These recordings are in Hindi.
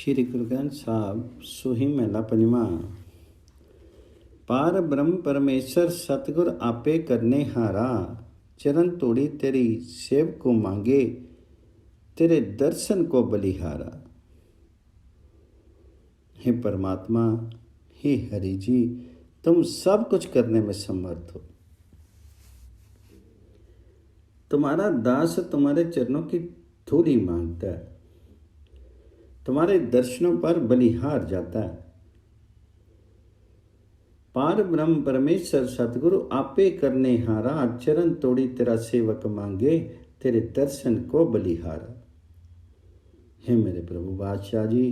श्री गुरु ग्रंथ साहब सोही महला पंजवा। पार ब्रह्म परमेश्वर सतगुर आपे करने हारा, चरण तोड़ी तेरी सेव को मांगे, तेरे दर्शन को बलिहारा। हे परमात्मा, हे हरि जी, तुम सब कुछ करने में समर्थ हो। तुम्हारा दास तुम्हारे चरणों की धूली मांगता है, तुम्हारे दर्शनों पर बलिहार जाता है। पार ब्रह्म परमेश्वर सतगुरु आपे करने हारा, चरण तोड़ी तेरा सेवक मांगे, तेरे दर्शन को बलिहारा। हे मेरे प्रभु बादशाह जी,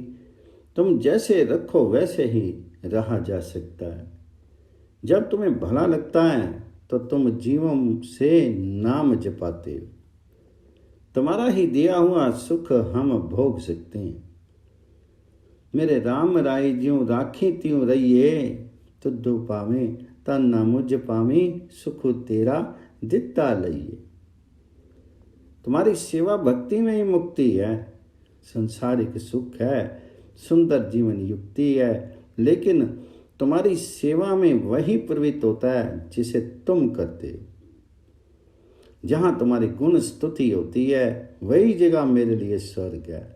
तुम जैसे रखो वैसे ही रहा जा सकता है। जब तुम्हें भला लगता है तो तुम जीवन से नाम जपाते हो। तुम्हारा ही दिया हुआ सुख हम भोग सकते हैं। मेरे राम राय ज्यों राखी त्यों रहिए, तुद्धु पावे ता ना मुझ पावे, सुख तेरा दिता लइए। तुम्हारी सेवा भक्ति में ही मुक्ति है, संसारिक सुख है, सुंदर जीवन युक्ति है, लेकिन तुम्हारी सेवा में वही प्रवृत्त होता है जिसे तुम करते हो। जहां तुम्हारी गुण स्तुति होती है वही जगह मेरे लिए स्वर्ग है।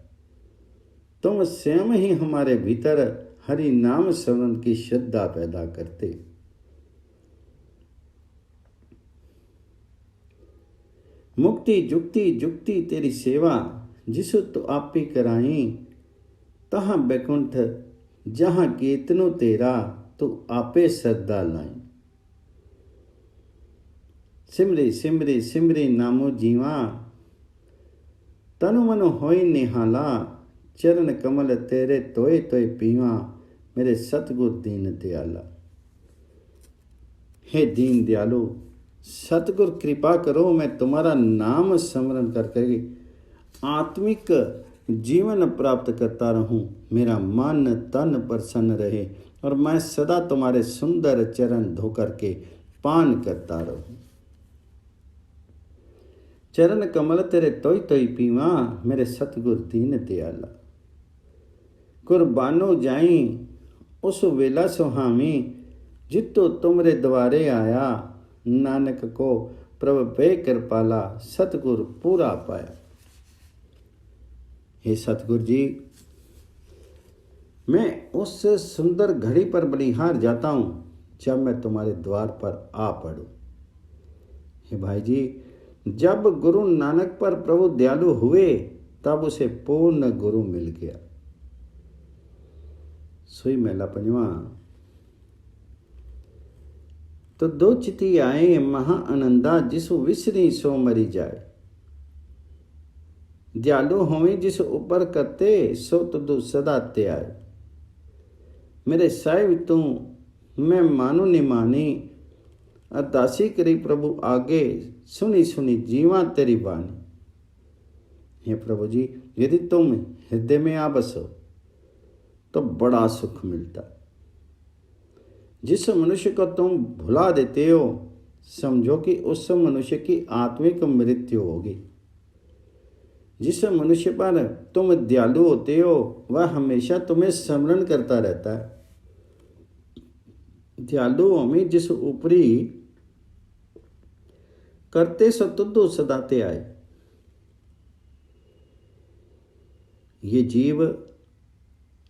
तुम स्वयं ही हमारे भीतर हरि नाम स्मरण की श्रद्धा पैदा करते। मुक्ति जुक्ति जुक्ति तेरी सेवा, जिसु तो आप ही कराई, तहाँ बैकुंठ जहाँ कीर्तनो तेरा, तो आपे श्रद्धा लाई। सिमरे सिमरे सिमरे नामो जीवा, तनु मनो होई निहाला, चरण कमल तेरे तोय तोय पीवा, मेरे सतगुर दीन दयाला। हे दीन दयालु, सतगुर कृपा करो, मैं तुम्हारा नाम स्मरण करके आत्मिक जीवन प्राप्त करता रहूं। मेरा मन तन प्रसन्न रहे और मैं सदा तुम्हारे सुंदर चरण धोकर के पान करता रहूं। चरण कमल तेरे तोय तोय पीवा, मेरे सतगुर दीन दयाला। कुर्बानो जाई उस वेला सुहावी, जितो तुमरे द्वारे आया, नानक को प्रभु पे कृपाला, सतगुर पूरा पाया। हे सतगुरु जी, मैं उस सुंदर घड़ी पर बलिहार जाता हूँ जब मैं तुम्हारे द्वार पर आ पड़ूं। हे भाई जी, जब गुरु नानक पर प्रभु दयालु हुए तब उसे पूर्ण गुरु मिल गया। सोई महला पंजवा। तो दो चिति आए महा आनंदा, जिसु विसरी सो मरी जाए। दयालु होवे जिस ऊपर करते, सो तुदु सदा त्याय। मेरे साहिब तू मैं मानो निमानी, अरदासी करी प्रभु आगे, सुनी सुनी जीवा तेरी बानी। हे प्रभु जी, यदि तुम हृदय में आ बसो तो बड़ा सुख मिलता। जिस मनुष्य को तुम भुला देते हो, समझो कि उस मनुष्य की आत्मिक मृत्यु होगी। जिस मनुष्य पर तुम दयालु होते हो वह हमेशा तुम्हें स्मरण करता रहता है। दयालु हमें जिस ऊपरी करते सो तुद्धु सदाते आए। ये जीव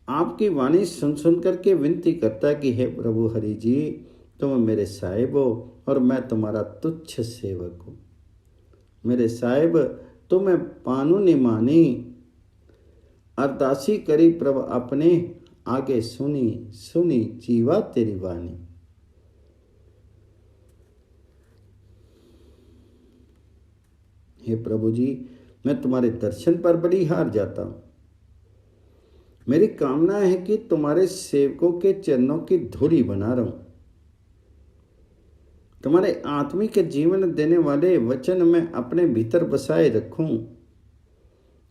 आपकी वाणी सुन सुन करके विनती करता है कि हे प्रभु हरि जी, तुम मेरे साहिब हो और मैं तुम्हारा तुच्छ सेवक हूँ। मेरे साहिब तुम्हें पानु निमानी, अरदासी करी प्रभु अपने आगे, सुनी सुनी जीवा तेरी वाणी। हे प्रभु जी, मैं तुम्हारे दर्शन पर बलिहार जाता हूं। मेरी कामना है कि तुम्हारे सेवकों के चरणों की धूली बना रहूं। तुम्हारे आत्मिक जीवन देने वाले वचन मैं अपने भीतर बसाए रखूं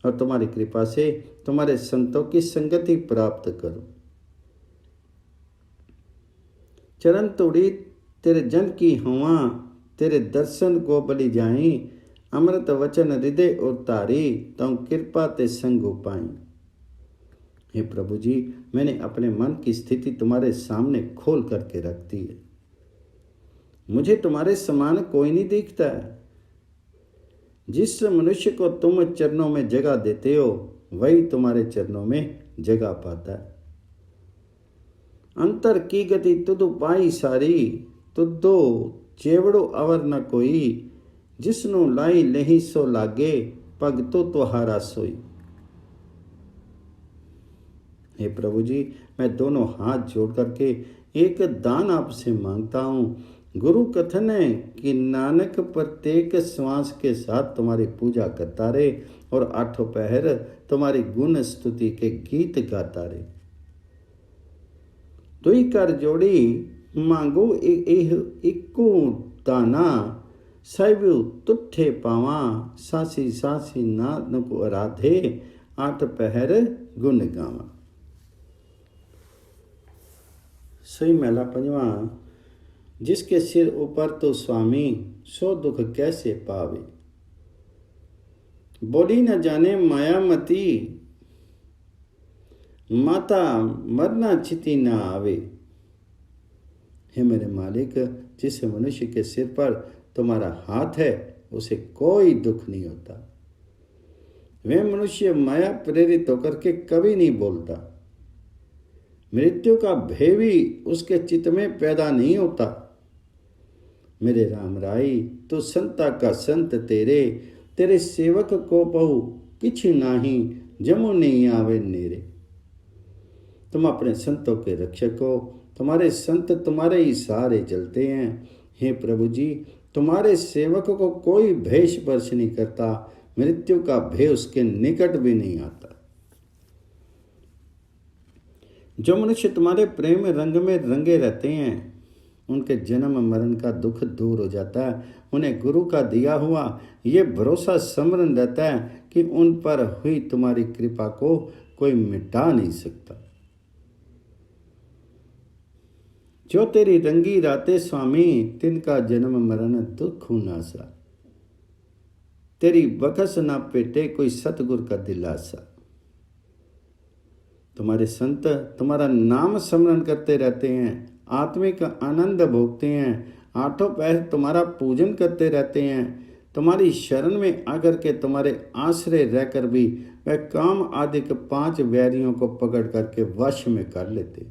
और तुम्हारी कृपा से तुम्हारे संतों की संगति प्राप्त करूं। चरण तोड़ी तेरे जन की हवा, तेरे दर्शन को बलि जाई। अमृत वचन हृदय उतारी, तौ कृपा ते संग उपाई। हे प्रभु जी, मैंने अपने मन की स्थिति तुम्हारे सामने खोल करके रख दी है। मुझे तुम्हारे समान कोई नहीं दिखता है। जिस मनुष्य को तुम चरणों में जगह देते हो वही तुम्हारे चरणों में जगह पाता है। अंतर की गति तुद पाई सारी, तुदो चेवड़ो अवर न कोई, जिसनु लाई लही सो लागे, भगतो तुहारा सोई। हे प्रभु जी, मैं दोनों हाथ जोड़ करके एक दान आपसे मांगता हूँ। गुरु कथन है कि नानक प्रत्येक श्वास के साथ तुम्हारी पूजा करता रहे और आठों पहर तुम्हारी गुण स्तुति के गीत गाता रहे। दुई कर जोड़ी मांगो इको दाना, सैव्यु तुठे पावा, सासी सासी नान को आराधे, आठ पहर गुण गावा। सही महला पंजवा। जिसके सिर ऊपर तो स्वामी, सो दुख कैसे पावे। बोली न जाने मायामती, माता मरना चिति न आवे। हे मेरे मालिक, जिस मनुष्य के सिर पर तुम्हारा हाथ है उसे कोई दुख नहीं होता। वह मनुष्य माया प्रेरित होकर के कभी नहीं बोलता। मृत्यु का भय भी उसके चित्त में पैदा नहीं होता। मेरे राम राई, तो संता का संत तेरे, तेरे सेवक को बहु किछ नाही, जमो नहीं आवे नेरे। तुम अपने संतों के रक्षक हो, तुम्हारे संत तुम्हारे ही सहारे चलते हैं। हे प्रभु जी, तुम्हारे सेवक को कोई भय स्पर्श नहीं करता, मृत्यु का भय उसके निकट भी नहीं आता। जो मनुष्य तुम्हारे प्रेम रंग में रंगे रहते हैं उनके जन्म मरण का दुख दूर हो जाता है। उन्हें गुरु का दिया हुआ ये भरोसा स्मरण रहता है कि उन पर हुई तुम्हारी कृपा को कोई मिटा नहीं सकता। जो तेरी रंगी रातें स्वामी, तिनका जन्म मरण दुख नासा। तेरी बखस ना पेटे कोई सतगुर का दिलासा। तुम्हारे संत तुम्हारा नाम स्मरण करते रहते हैं, आत्मिक आनंद भोगते हैं, आठों पहर तुम्हारा पूजन करते रहते हैं। तुम्हारी शरण में आकर के तुम्हारे आश्रय रहकर भी वह काम आदि के 5 वैरियों को पकड़ करके वश में कर लेते।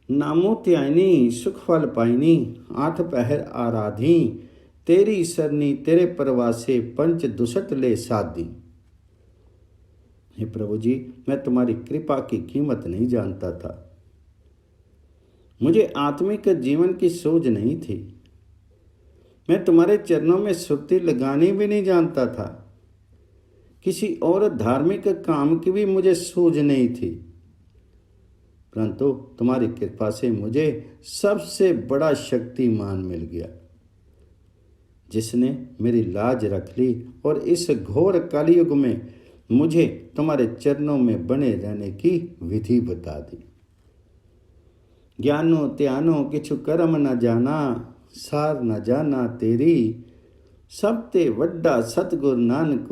नामो त्यायनी सुख फल पाइनी, 8 पहर आराधी, तेरी सरनी तेरे प्रवासे पंच दुसट ले साधी। हे प्रभु जी, मैं तुम्हारी कृपा की कीमत नहीं जानता था। मुझे आत्मिक जीवन की सूझ नहीं थी। मैं तुम्हारे चरणों में सुर्ती लगानी भी नहीं जानता था। किसी और धार्मिक काम की भी मुझे सूझ नहीं थी, परंतु तुम्हारी कृपा से मुझे सबसे बड़ा शक्तिमान मिल गया, जिसने मेरी लाज रख ली और इस घोर कलयुग में मुझे तुम्हारे चरणों में बने रहने की विधि बता दी। ज्ञानो त्यानो किछु कर्म न जाना, सार न जाना तेरी, सब ते वड्डा सतगुर नानक,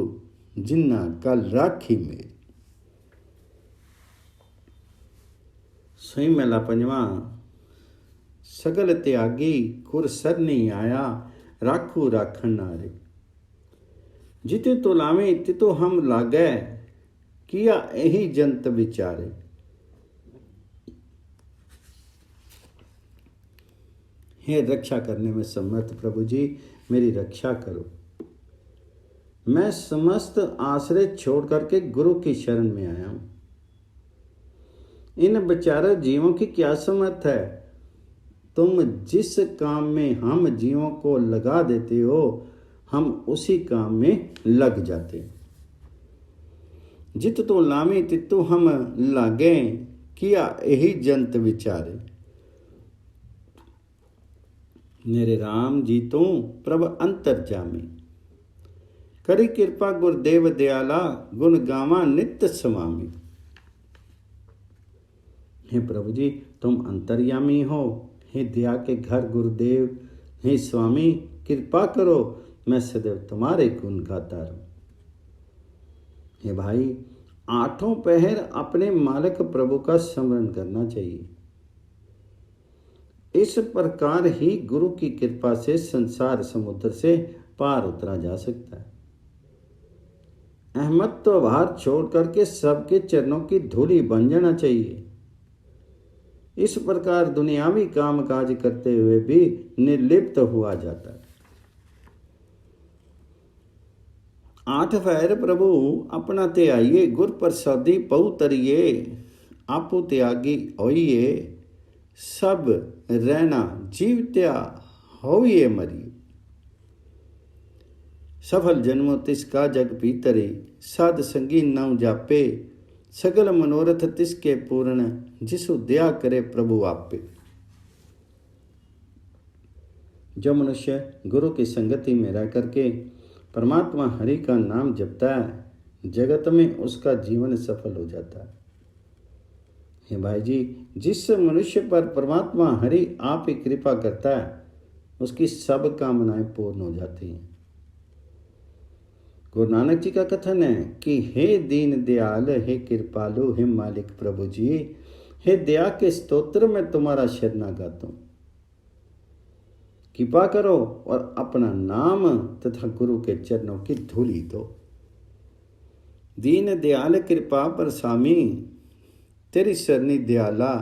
जिन्ना कल राखी मेरी। सही महला पंजवा। सगल त्यागी कुर सर नहीं आया, राखू राखन नारे। जिते तो लावे तितो हम लागै, किया यही जंत विचारे। हे रक्षा करने में समर्थ प्रभु जी, मेरी रक्षा करो। मैं समस्त आश्रय छोड़ करके गुरु की शरण में आया हूं। इन बेचारे जीवों की क्या समर्थ है। तुम जिस काम में हम जीवों को लगा देते हो, हम उसी काम में लग जाते। जित तो लामे तितो हम लागे, किया यही जंत विचारे। मेरे राम जी तो प्रभ अंतर जामी, करी कृपा गुरुदेव दयाला, गुण गावा नित्य स्वामी। हे प्रभु जी, तुम अंतर्यामी हो। हे दया के घर गुरुदेव, हे स्वामी कृपा करो, मैं सदैव तुम्हारे गुण गाता रहूं। हे भाई, आठों पहर अपने मालिक प्रभु का स्मरण करना चाहिए। इस प्रकार ही गुरु की कृपा से संसार समुद्र से पार उतरा जा सकता है। अहमद तो भार छोड़ करके सबके चरणों की धूली बन जाना चाहिए। इस प्रकार दुनियावी काम काज करते हुए भी निर्लिप्त हुआ जाता है। आठ पहर प्रभु अपना त्याइए, गुर प्रसादी पऊ तरिए, आपू त्यागी होइए, सब रहना जीव त्या होइए मरिए। सफल जन्मो तिसका जग भीतरे, साध संगी नव जापे, सगल मनोरथ तिसके पूर्ण, जिसु दया करे प्रभु आपे। जो मनुष्य गुरु की संगति में रह करके परमात्मा हरि का नाम जपता है, जगत में उसका जीवन सफल हो जाता है। हे भाई जी, जिस मनुष्य पर परमात्मा हरि आप ही कृपा करता है, उसकी सब कामनाएं पूर्ण हो जाती हैं। गुरु नानक जी का कथन है कि हे दीन दयाल, हे कृपालु, हे मालिक प्रभु जी, हे दया के स्तोत्र में तुम्हारा शरणागत हूं। कृपा करो और अपना नाम तथा गुरु के चरणों की धूली दो। दीन दयाल कृपा पर स्वामी, तेरी सरनी दयाला,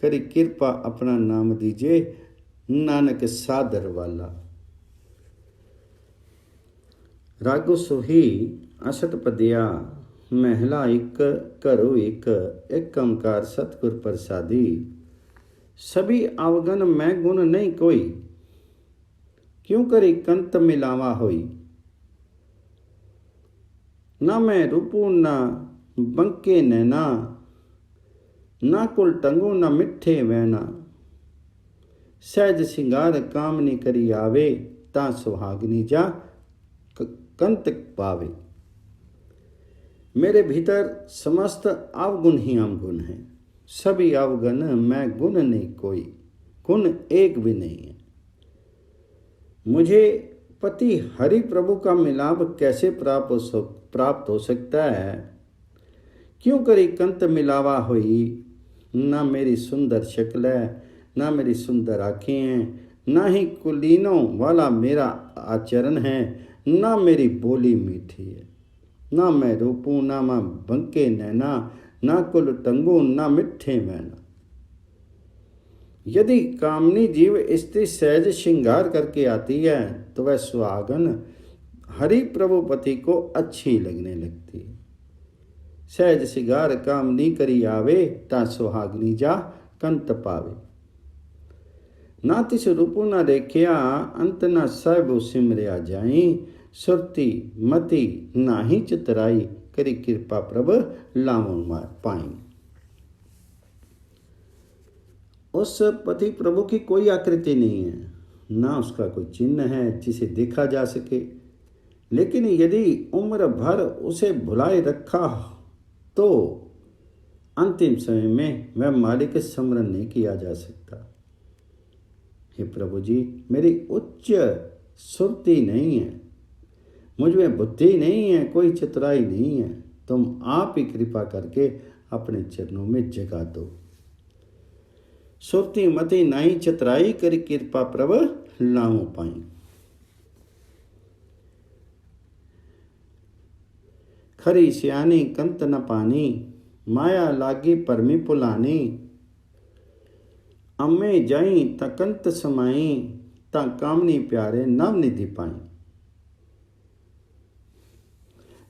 करी कृपा अपना नाम दीजिए, नानक सादर वाला। रागो सोही असठ पदिया, महला एक करो एक ओंकार सतगुर प्रसादी। सभी अवगन मैं गुण नहीं कोई, क्यों करी कंत मिलावा होई। ना मैं रूपू ना बंके नैना, ना कुल टंगू ना मिठे वैना। सहज सिंगार कामनी करी आवे, ता सुहागनी जा कंत पावे। मेरे भीतर समस्त अवगुण ही अवगुण है, सभी अवगुण मैं गुण नहीं कोई, गुण एक भी नहीं है। मुझे पति हरि प्रभु का मिलाप कैसे प्राप्त हो सकता है। क्यों करी कंत मिलावा हुई। ना मेरी सुंदर शक्ल है, ना मेरी सुंदर आँखें हैं, ना ही कुलीनों वाला मेरा आचरण है, ना मेरी बोली मीठी है। ना मैं रूपू, ना मैं बंके नैना, ना कुल टंगू, ना मिठे मैना। यदि कामनी जीव स्त्री सहज श्रृंगार करके आती है तो वह सुहागन हरि प्रभुपति को अच्छी लगने लगती है। सहज श्रृंगार कामनी करी आवे, ता सुहागनी जा कंत पावे। ना तिस रूपु न रेखिया, अंत न सब सिमरिया जाई। सुरती मति नाही चितराई, करी कृपा प्रभ लावन पाई। उस पति प्रभु की कोई आकृति नहीं है, ना उसका कोई चिन्ह है जिसे देखा जा सके। लेकिन यदि उम्र भर उसे भुलाए रखा तो अंतिम समय में वह मालिक स्मरण नहीं किया जा सकता। हे प्रभु जी, मेरी उच्च सुरती नहीं है, मुझ में बुद्धि नहीं है, कोई चतुराई नहीं है। तुम आप ही कृपा करके अपने चरणों में जगा दो। सुरती मति नाई चतुराई, करी कृपा प्रभ लाऊं पाई। खरी सियानी कंत न पानी, माया लागी परमी पुलानी। अम्मे जाई ता कंत समाई, ता कामनी प्यारे नव निधि पाई।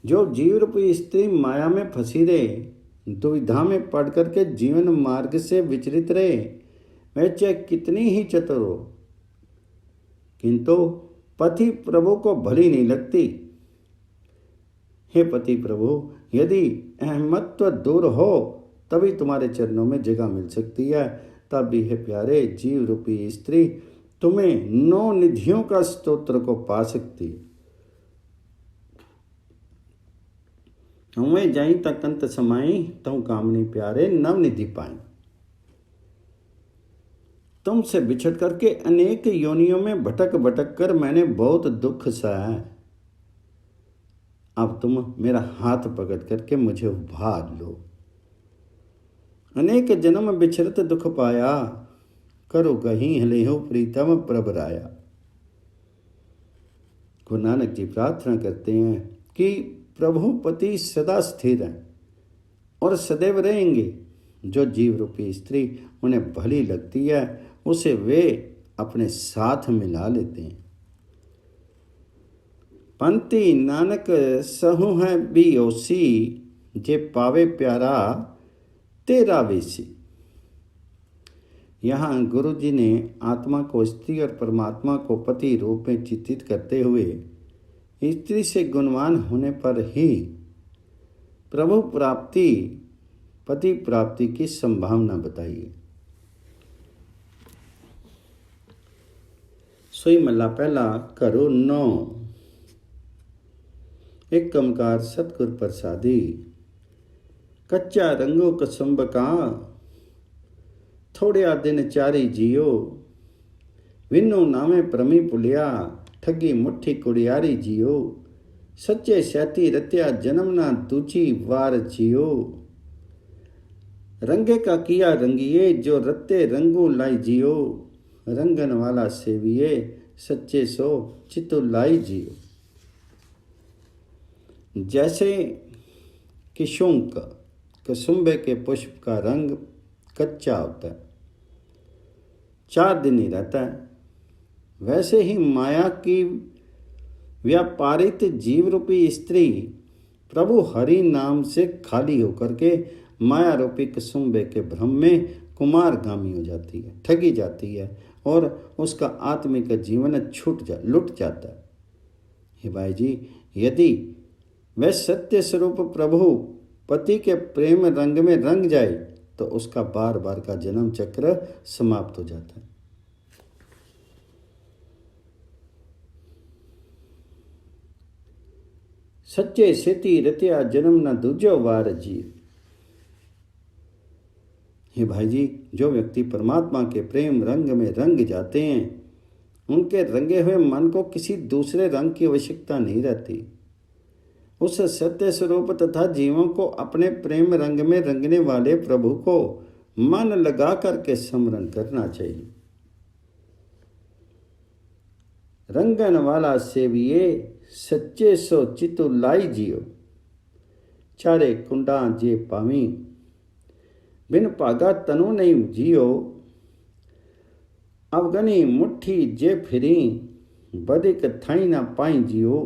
जो जीव रूपी स्त्री माया में फंसी रहे, दुविधा में पड़ करके जीवन मार्ग से विचलित रहे, वह चाहे कितनी ही चतुर हो, किंतु पति प्रभु को भली नहीं लगती। हे पति प्रभु, यदि अहमत्व दूर हो तभी तुम्हारे चरणों में जगह मिल सकती है। तब भी हे प्यारे जीव रूपी स्त्री तुम्हें 9 निधियों का स्तोत्र को पा सकती। हमें जाई तक अंत समाई, तुम कामनी प्यारे नव निधि पाई। तुमसे बिछड़ करके अनेक योनियों में भटक भटक कर मैंने बहुत दुख सहा है। अब तुम मेरा हाथ पकड़ करके मुझे उभार लो। अनेक जन्म बिछरत दुख पाया, करो कहीं हलेहो प्रीतम प्रभराया। गुरु नानक जी प्रार्थना करते हैं कि प्रभु पति सदा स्थिर हैं और सदैव रहेंगे। जो जीव रूपी स्त्री उन्हें भली लगती है उसे वे अपने साथ मिला लेते हैं। पंक्ति नानक सहु है भी ओसी, जे पावे प्यारा तेरा वेसी। यहाँ गुरु जी ने आत्मा को स्त्री और परमात्मा को पति रूप में चित्रित करते हुए स्त्री से गुणवान होने पर ही प्रभु प्राप्ति, पति प्राप्ति की संभावना बताई है। सोई मल्ला पहला करो 9। एक कमकार सतगुर प्रसादी, कच्चा रंगो कसुंभ का, थोड़िया दिन चारी जियो। विनो नामे प्रमी पुलिया, ठगी मुट्ठी कुड़ियारी जियो। सच्चे सैती रत्या जन्म ना दूची वार जियो। रंगे का किया रंगिए, जो रत्ते रंगू लाई जियो। रंगन वाला सेविए, सच्चे सो चितु लाई जियो। जैसे किशुंक कसुंबे के पुष्प का रंग कच्चा होता है, 4 दिन ही रहता है, वैसे ही माया की व्यापारित जीव रूपी स्त्री प्रभु हरि नाम से खाली होकर के माया रूपी कसुंबे के भ्रम में कुमारगामी हो जाती है, ठगी जाती है और उसका आत्मिक जीवन लुट जाता है। हे भाई जी, यदि वह सत्य स्वरूप प्रभु पति के प्रेम रंग में रंग जाए तो उसका बार बार का जन्म चक्र समाप्त हो जाता है। सच्चे सेती रत्या जन्म न दूजो वार जीव। हे भाई जी, जो व्यक्ति परमात्मा के प्रेम रंग में रंग जाते हैं उनके रंगे हुए मन को किसी दूसरे रंग की आवश्यकता नहीं रहती। उस सत्य स्वरूप तथा जीवों को अपने प्रेम रंग में रंगने वाले प्रभु को मन लगा करके स्मरण करना चाहिए। रंगन वाला सेविए, सच्चे सो चितु लाई जियो। चारे कुंडा जे पावी, बिन भागा तनु नहीं जियो। अवगनी मुट्ठी जे फिरी, बदिक थाई ना पाई जियो।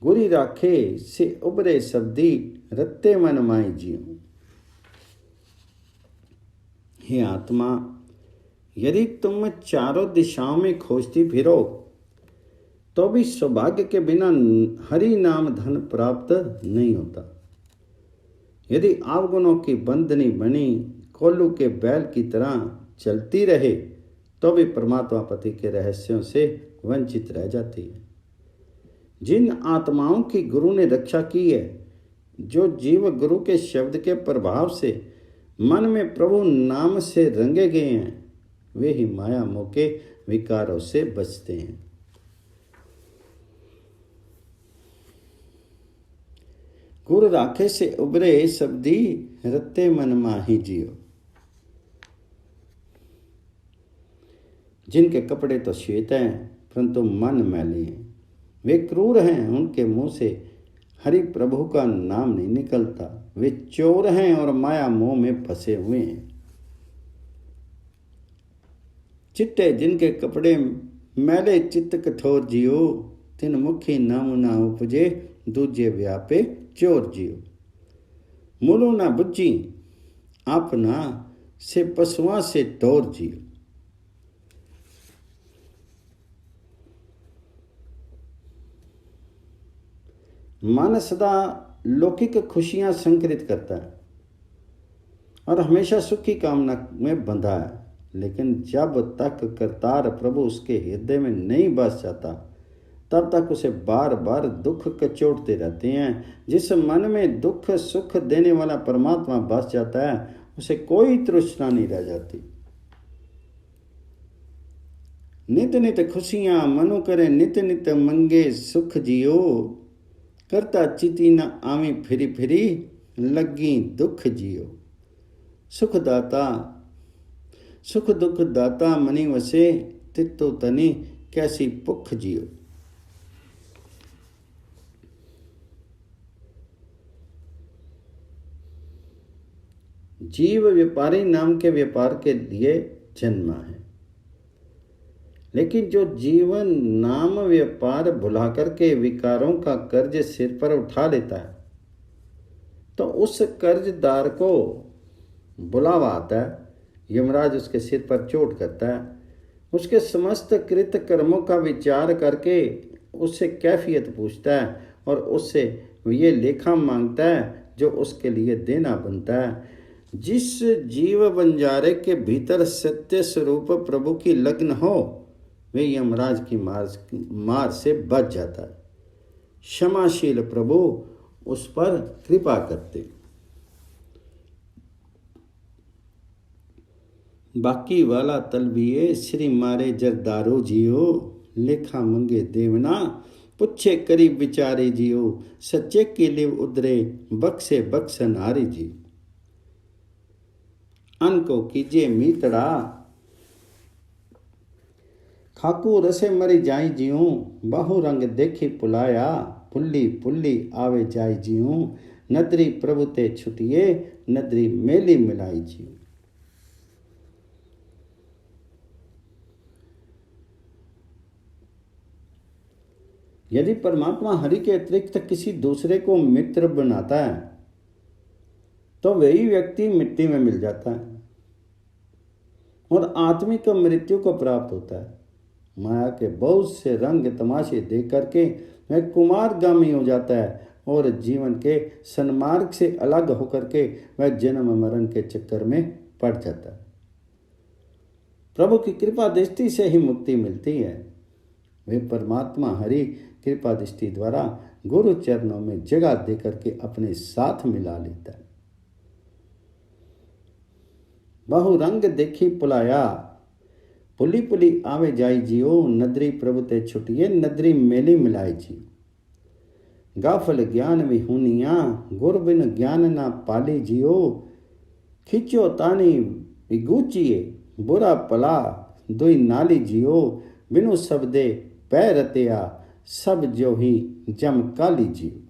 गुरी राखे से उबरे शब्दी, रत्ते मन माई जियो। हे आत्मा, यदि तुम चारों दिशाओं में खोजती फिरो तो भी सौभाग्य के बिना हरि नाम धन प्राप्त नहीं होता। यदि अवगुणों की बंधनी बनी कोल्लू के बैल की तरह चलती रहे तो भी परमात्मा पति के रहस्यों से वंचित रह जाती है। जिन आत्माओं की गुरु ने रक्षा की है, जो जीव गुरु के शब्द के प्रभाव से मन में प्रभु नाम से रंगे गए हैं, वे ही माया मोह के विकारों से बचते हैं। गुरु राखे से उबरे शब्दी, रत्ते मन माही जियो। जिनके कपड़े तो श्वेत हैं परंतु मन मैले हैं, वे क्रूर हैं, उनके मुंह से हरि प्रभु का नाम नहीं निकलता। वे चोर हैं और माया मोह में फंसे हुए हैं। चिट्टे जिनके कपड़े मैले, चित्त कठोर जियो। तिन मुखी नाम ना उपजे, दूजे व्यापे चोर जियो। मूलो ना बुझी, अपना से पशुआ से टोर जियो। मन सदा लौकिक खुशियां संकरित करता है और हमेशा सुख की कामना में बंधा है, लेकिन जब तक करतार प्रभु उसके हृदय में नहीं बस जाता तब तक उसे बार बार दुख कचोटते रहते हैं। जिस मन में दुख सुख देने वाला परमात्मा बस जाता है उसे कोई तृष्णा नहीं रह जाती। नित नित खुशियां मनु करे, नित नित मंगे सुख जियो। करता चिति न आवी फिरी फिरी, लगी दुख जियो। सुख दुख दाता मनी वसे, तितो तनी कैसी भुख जियो। जीव व्यापारी नाम के व्यापार के लिए जन्मा है, लेकिन जो जीवन नाम व्यापार भुला करके विकारों का कर्ज सिर पर उठा लेता है, तो उस कर्जदार को बुलावा आता है। यमराज उसके सिर पर चोट करता है, उसके समस्त कृत कर्मों का विचार करके उससे कैफियत पूछता है और उससे ये लेखा मांगता है जो उसके लिए देना बनता है। जिस जीव बंजारे के भीतर सत्य स्वरूप प्रभु की लग्न हो, वे यमराज की मार से बच जाता है। क्षमाशील प्रभु उस पर कृपा करते। बाकी वाला तलबिए श्री मारे जरदारो जियो, लेखा मंगे देवना पुछे करीब विचारे जियो। सच्चे के लिए उदरे बक्से बक्सन हारी जी। अन को कीजिए मीतड़ा, खाकू रसे मरी जाई जियूं। बाहु रंग देखी पुलाया, पुल्ली पुल्ली आवे जाई जियूं। नदरी प्रभु ते छुटिए, नदरी मेली मिलाई जियूं। यदि परमात्मा हरि के अतिरिक्त किसी दूसरे को मित्र बनाता है, तो वही व्यक्ति मिट्टी में मिल जाता है और आत्मिक मृत्यु को प्राप्त होता है। माया के बहुत से रंग तमाशे देख करके वह कुमारगामी हो जाता है और जीवन के सन्मार्ग से अलग होकर के वह जन्म मरण के चक्कर में पड़ जाता है। प्रभु की कृपा दृष्टि से ही मुक्ति मिलती है। वे परमात्मा हरि कृपा दृष्टि द्वारा गुरु चरणों में जगह दे करके अपने साथ मिला लेता है। बहु रंग देखी पुलाया, पुली पुली आवे जाई जियो। नदरी प्रभु ते छुटिए, नदरी मेली मिलाई जियो। गाफल ज्ञान विहुनिया, गुर बिन ज्ञान ना पाली जियो। खिंचो तानी विगूचिए, बुरा पला दुई नाली जियो। बिनु सबदे पै रतिया, सब जो ही जम काली जियो।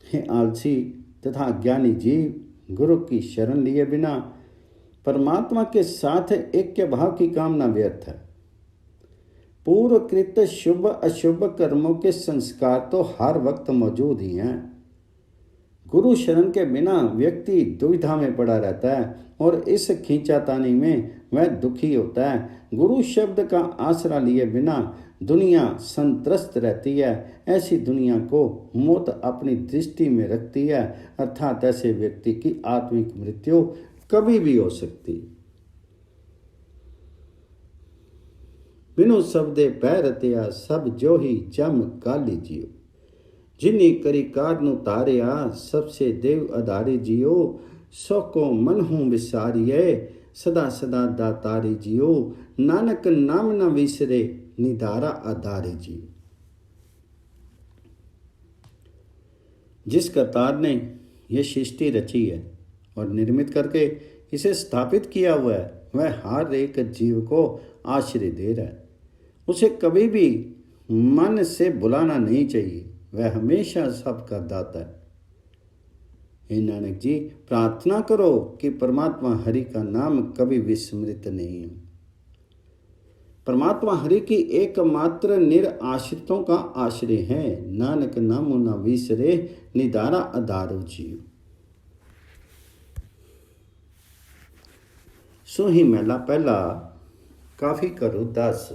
हे आलसी तथा ज्ञानी जीव, गुरु की शरण लिए बिना परमात्मा के साथ ऐक्य भाव की कामना व्यर्थ है। पूर्वकृत शुभ अशुभ कर्मों के संस्कार तो हर वक्त मौजूद ही हैं। गुरु शरण के बिना व्यक्ति दुविधा में पड़ा रहता है और इस खींचातानी में वह दुखी होता है। गुरु शब्द का आसरा लिए बिना दुनिया संत्रस्त रहती है। ऐसी दुनिया को मौत अपनी दृष्टि में रखती है, अर्थात ऐसे व्यक्ति की आत्मिक मृत्यु कभी भी हो सकती। बिनु शब्दे पैरतिया, सब जो ही जम काली जियो। जिन्नी करी कारनु तारिया, सबसे देव आधारी जियो। सो को मन हूँ विसारिये, सदा सदा दातारी जियो। नानक नाम न विसरे, निधारा आधारी जियो। जिस करतार ने यह सृष्टि रची है और निर्मित करके इसे स्थापित किया हुआ है, वह हर एक जीव को आश्रय दे रहा है। उसे कभी भी मन से बुलाना नहीं चाहिए, वह हमेशा सबका दाता है। हे नानक जी, प्रार्थना करो कि परमात्मा हरि का नाम कभी विस्मृत नहीं हो। परमात्मा हरि की एकमात्र निराश्रितों का आश्रय है। नानक नामो न विसरे, निधारा आधारो जियो। सो ही महला पहला, काफी करो 10।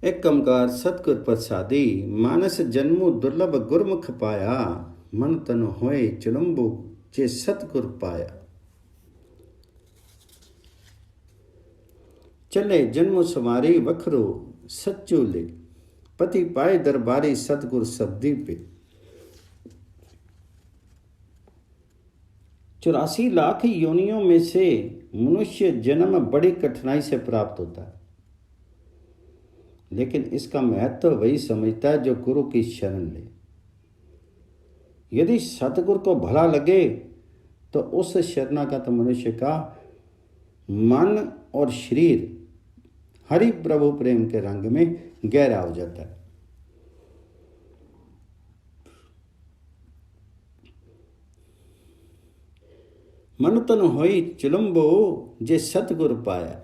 एक कमकार सतगुर प्रसादी, मानस जन्मो दुर्लभ गुरमुख पाया। मन तन होए चुलंबु, जे सतगुर पाया। चले जन्मो सवारी वखरो, सच्चो ले। पति पाए दरबारी, सतगुर शब्दी पे। 84 लाख योनियों में से मनुष्य जन्म बड़ी कठिनाई से प्राप्त होता है। लेकिन इसका महत्व वही समझता है जो गुरु की शरण ले। यदि सतगुरु को भला लगे तो उस शरणागत मनुष्य का मन और शरीर हरि प्रभु प्रेम के रंग में गहरा हो जाता है। मन तन होई चुलंबो जे सतगुर पाया।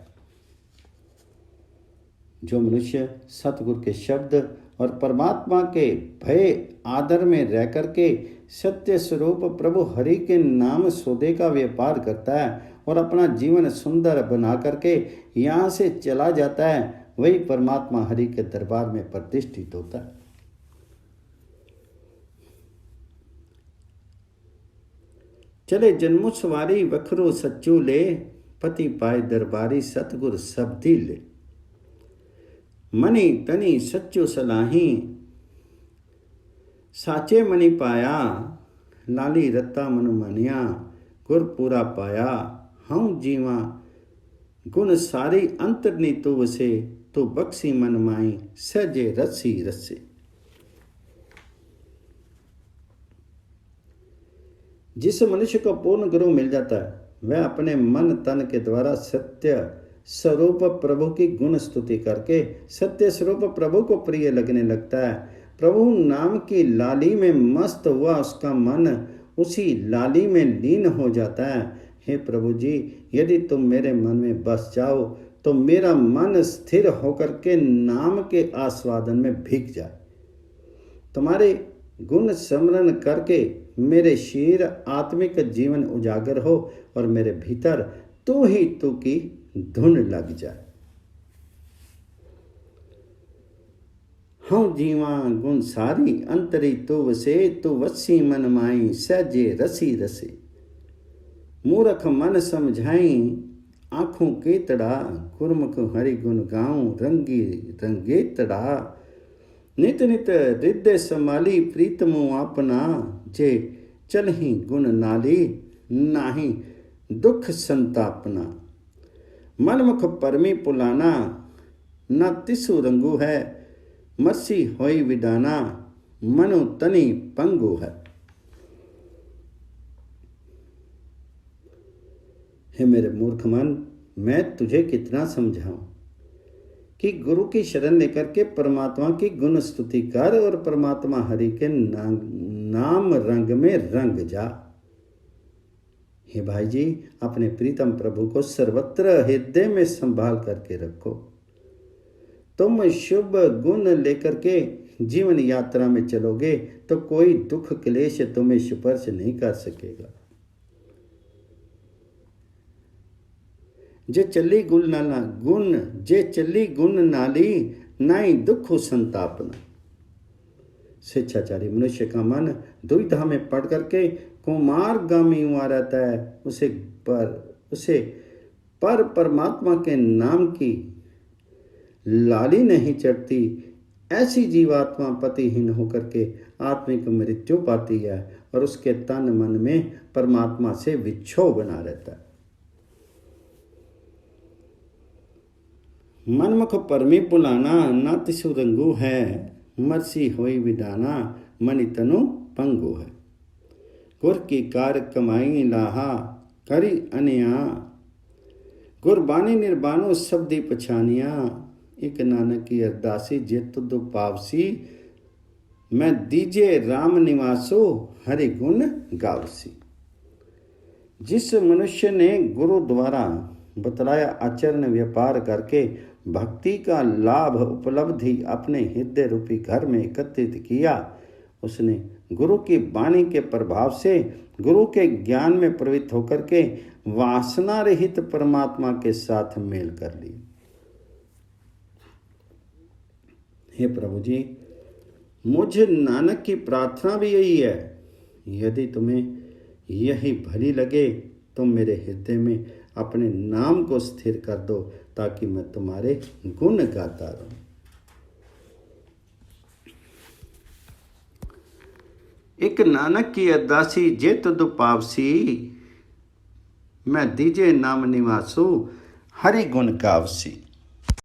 जो मनुष्य सतगुरु के शब्द और परमात्मा के भय आदर में रह करके सत्य स्वरूप प्रभु हरि के नाम सौदे का व्यापार करता है और अपना जीवन सुंदर बना करके यहाँ से चला जाता है, वही परमात्मा हरि के दरबार में प्रतिष्ठित होता है। चले जन्मु सवारी वखरो सच्चू ले, पति पाए दरबारी सतगुर सबदी ले। मनी तनी सच्चो सलाही, साचे मनी पाया, लाली रत्ता मनु मनिया, गुर पूरा पाया, हम जीवा गुण सारी अंतरनी तू वसे, तू बख्शी मन माई सहजे रसी रसे। जिस मनुष्य को पूर्ण गुरु मिल जाता है वह अपने मन तन के द्वारा सत्य स्वरूप प्रभु की गुण स्तुति करके सत्य स्वरूप प्रभु को प्रिय लगने लगता है। प्रभु नाम की लाली में मस्त हुआ उसका मन उसी लाली में लीन हो जाता है। हे प्रभु जी, यदि तुम मेरे मन में बस जाओ तो मेरा मन स्थिर होकर के नाम के आस्वादन में भीग जाए। तुम्हारे गुण स्मरण करके मेरे शरीर आत्मिक जीवन उजागर हो और मेरे भीतर तू ही तू की धुन लग जाए। हूँ जीवा गुण सारी अंतरी तू वसे, तू वसी मन माई सहजे रसी रसे। मूर्ख मन समझाई आँखों के तड़ा, गुरमुख हरि गुण गाऊं रंगी रंगे तड़ा। नित नित हृदय संभाली प्रीतमो अपना, जे चलही गुण नाली नाही दुख संतापना। मनमुख परमी पुलाना, न तिसु रंगू है, मसी होई विडाना, मनु तनी पंगु है। हे मेरे मूर्ख मन, मैं तुझे कितना समझाऊं कि गुरु की शरण लेकर के परमात्मा की गुण स्तुति कर और परमात्मा हरि के नाम रंग में रंग जा। हे भाई जी, अपने प्रीतम प्रभु को सर्वत्र हृदय में संभाल करके रखो। तुम शुभ गुण लेकर के जीवन यात्रा में चलोगे तो कोई दुख क्लेश तुम्हें स्पर्श नहीं कर सकेगा। जे चली गुण नाला गुण, जे चली गुण नाली नाई दुख संतापना। शिक्षाचारी मनुष्य का मन दुविधा में पड़ करके कुमारगामी हुआ रहता है। उसे पर परमात्मा के नाम की लाली नहीं चढ़ती। ऐसी जीवात्मा पतिहीन होकर के आत्मिक मृत्यु पाती है और उसके तन मन में परमात्मा से विक्षोभ बना रहता है। मनमुख परमी पुलाना, ना तिसु रंगू है, मरसी होई विडाना, मनि तनु पंगु है। गुर की कार कमाई लाहा, करी अनिया, गुरबानी निर्बानो शब्दी पछानिया। एक नानक की अरदासी जे तुद पावसी, मैं दीजे राम निवासो हरि गुण गावसी। जिस मनुष्य ने गुरु द्वारा बतलाया आचरण व्यापार करके भक्ति का लाभ उपलब्धि अपने हृदय रूपी घर में एकत्रित किया, उसने गुरु की वाणी के प्रभाव से गुरु के ज्ञान में प्रवृत्त होकर के वासना रहित परमात्मा के साथ मेल कर ली। हे प्रभु जी, मुझे नानक की प्रार्थना भी यही है, यदि तुम्हें यही भली लगे तो मेरे हृदय में अपने नाम को स्थिर कर दो ताकि मैं तुम्हारे गुण गाता रहूं। एक नानक की अरदासी जे तुद पावसी, मैं दीजे नाम निवासु हरि गुण गावसी।